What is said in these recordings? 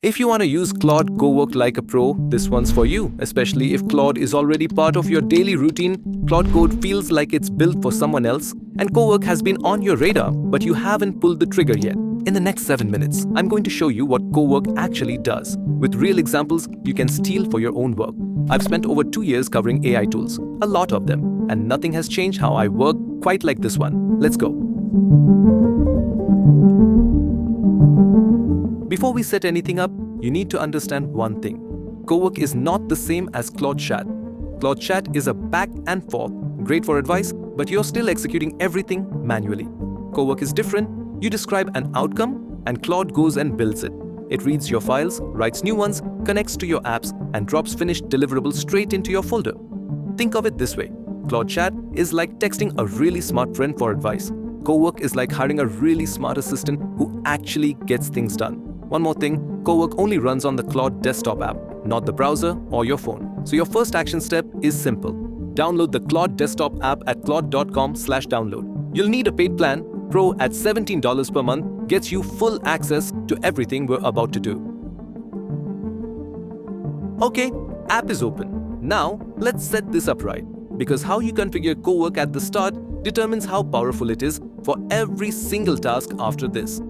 If you want to use Claude Cowork like a pro, this one's for you, especially if Claude is already part of your daily routine. Claude Code feels like it's built for someone else, and Cowork has been on your radar, but you haven't pulled the trigger yet. In the next 7 minutes, I'm going to show you what Cowork actually does. With real examples you can steal for your own work. I've spent over 2 years covering AI tools, a lot of them, and nothing has changed how I work quite like this one. Let's go. Before we set anything up, you need to understand one thing. Cowork is not the same as Claude Chat. Claude Chat is a back and forth, great for advice, but you're still executing everything manually. Cowork is different. You describe an outcome, and Claude goes and builds it. It reads your files, writes new ones, connects to your apps, and drops finished deliverables straight into your folder. Think of it this way. Claude Chat is like texting a really smart friend for advice. Cowork is like hiring a really smart assistant who actually gets things done. One more thing, Cowork only runs on the Claude desktop app, not the browser or your phone. So your first action step is simple. Download the Claude desktop app at claude.com/download. You'll need a paid plan. Pro at $17 per month gets you full access to everything we're about to do. Okay, app is open. Now, let's set this up right. Because how you configure Cowork at the start determines how powerful it is for every single task after this.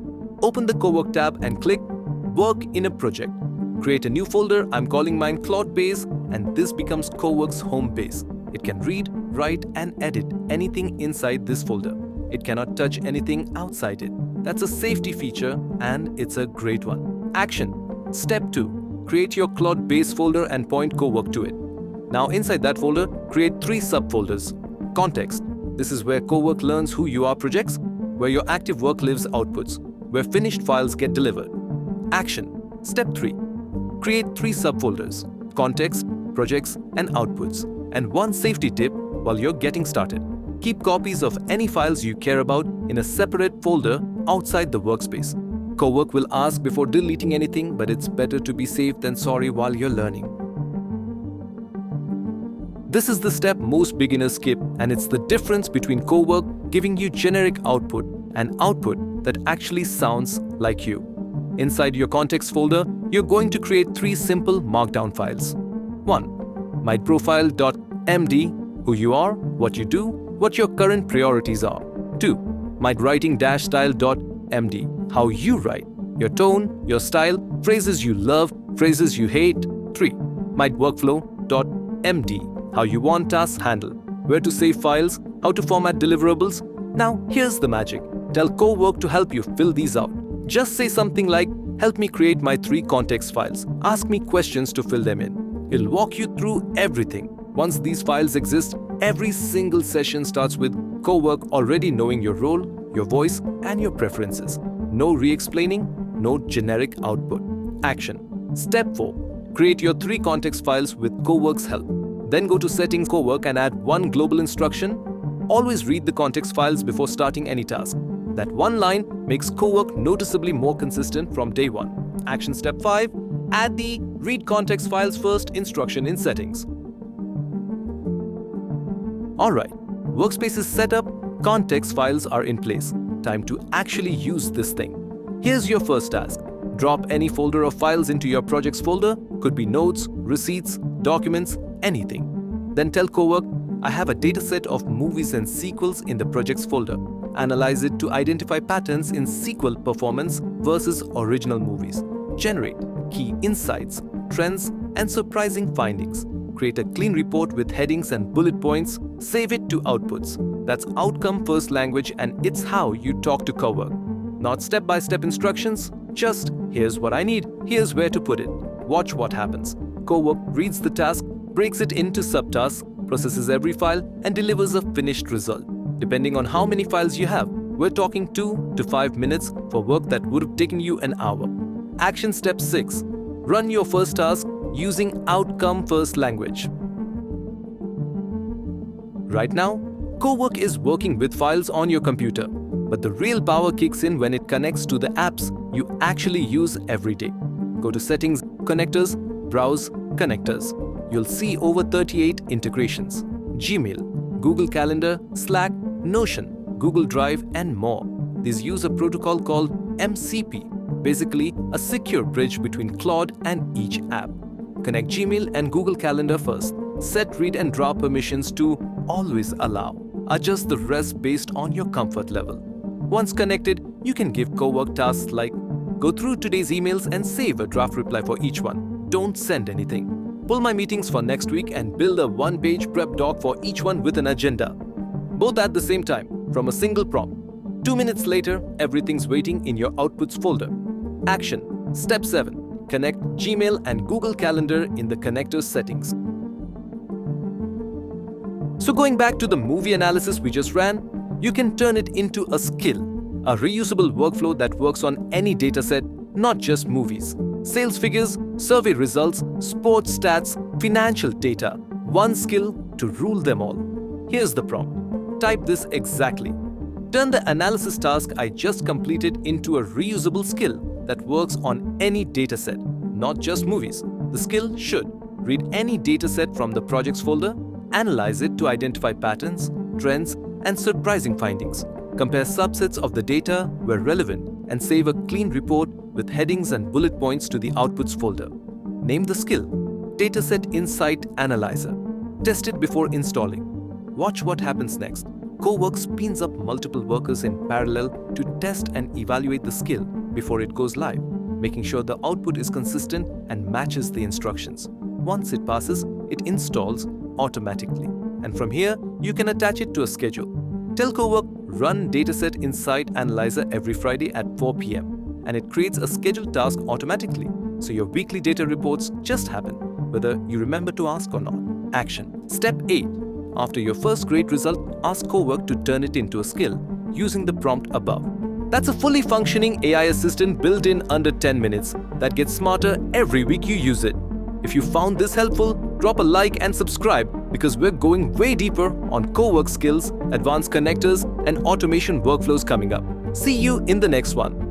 Open the Cowork tab and click Work in a Project. Create a new folder. I'm calling mine Claude Base, and this becomes Cowork's home base. It can read, write, and edit anything inside this folder. It cannot touch anything outside it. That's a safety feature, and it's a great one. Action. Step 2. Create your Claude Base folder and point Cowork to it. Now inside that folder, create 3 subfolders. Context. This is where Cowork learns who you are projects, where your active work lives outputs, where finished files get delivered. Action. Step 3. Create 3 subfolders. Context, projects, and outputs. And one safety tip while you're getting started. Keep copies of any files you care about in a separate folder outside the workspace. Cowork will ask before deleting anything, but it's better to be safe than sorry while you're learning. This is the step most beginners skip, and it's the difference between Cowork giving you generic output and output that actually sounds like you. Inside your context folder, you're going to create 3 simple markdown files. 1. myprofile.md, who you are, what you do, what your current priorities are. 2. mywriting-style.md, how you write, your tone, your style, phrases you love, phrases you hate. 3. myworkflow.md, how you want tasks handled, where to save files, how to format deliverables. Now, here's the magic. Tell Cowork to help you fill these out. Just say something like, help me create my 3 context files. Ask me questions to fill them in. It'll walk you through everything. Once these files exist, every single session starts with Cowork already knowing your role, your voice, and your preferences. No re-explaining, no generic output. Action. Step 4. Create your 3 context files with Cowork's help. Then go to Settings Cowork and add one global instruction. Always read the context files before starting any task. That one line makes Cowork noticeably more consistent from day 1. Action step 5. Add the read context files first instruction in settings. Alright, workspace is set up, context files are in place. Time to actually use this thing. Here's your first task. Drop any folder of files into your projects folder. Could be notes, receipts, documents, anything. Then tell Cowork, I have a dataset of movies and sequels in the projects folder. Analyze it to identify patterns in sequel performance versus original movies. Generate key insights, trends, and surprising findings. Create a clean report with headings and bullet points. Save it to outputs. That's outcome first language, and it's how you talk to Cowork. Not step-by-step instructions, just here's what I need, here's where to put it. Watch what happens. Cowork reads the task, breaks it into subtasks, processes every file, and delivers a finished result. Depending on how many files you have, we're talking 2 to 5 minutes for work that would have taken you an hour. Action step 6. Run your first task using outcome first language. Right now, Cowork is working with files on your computer, but the real power kicks in when it connects to the apps you actually use every day. Go to Settings, Connectors, Browse, Connectors. You'll see over 38 integrations. Gmail, Google Calendar, Slack, Notion, Google Drive, and more. These use a protocol called MCP. basically a secure bridge between Claude and each app. Connect Gmail and Google Calendar first. Set read and draw permissions to always allow. Adjust the rest based on your comfort level. Once connected, you can give Cowork tasks like go through today's emails and save a draft reply for each one. Don't send anything. Pull my meetings for next week and build a one-page prep doc for each one with an agenda. Both at the same time, from a single prompt. 2 minutes later, everything's waiting in your Outputs folder. Action. Step 7. Connect Gmail and Google Calendar in the connector settings. So going back to the movie analysis we just ran, you can turn it into a skill, a reusable workflow that works on any dataset, not just movies. Sales figures, survey results, sports stats, financial data. One skill to rule them all. Here's the prompt. Type this exactly. Turn the analysis task I just completed into a reusable skill that works on any dataset, not just movies. The skill should read any dataset from the projects folder, analyze it to identify patterns, trends, and surprising findings. Compare subsets of the data where relevant and save a clean report with headings and bullet points to the Outputs folder. Name the skill Dataset Insight Analyzer. Test it before installing. Watch what happens next. Cowork spins up multiple workers in parallel to test and evaluate the skill before it goes live, making sure the output is consistent and matches the instructions. Once it passes, it installs automatically. And from here, you can attach it to a schedule. Tell Cowork, run Dataset Insight Analyzer every Friday at 4 p.m. and it creates a scheduled task automatically, so your weekly data reports just happen, whether you remember to ask or not. Action. Step 8. After your first great result, ask Cowork to turn it into a skill using the prompt above. That's a fully functioning AI assistant built in under 10 minutes that gets smarter every week you use it. If you found this helpful, drop a like and subscribe because we're going way deeper on Cowork skills, advanced connectors, and automation workflows coming up. See you in the next one.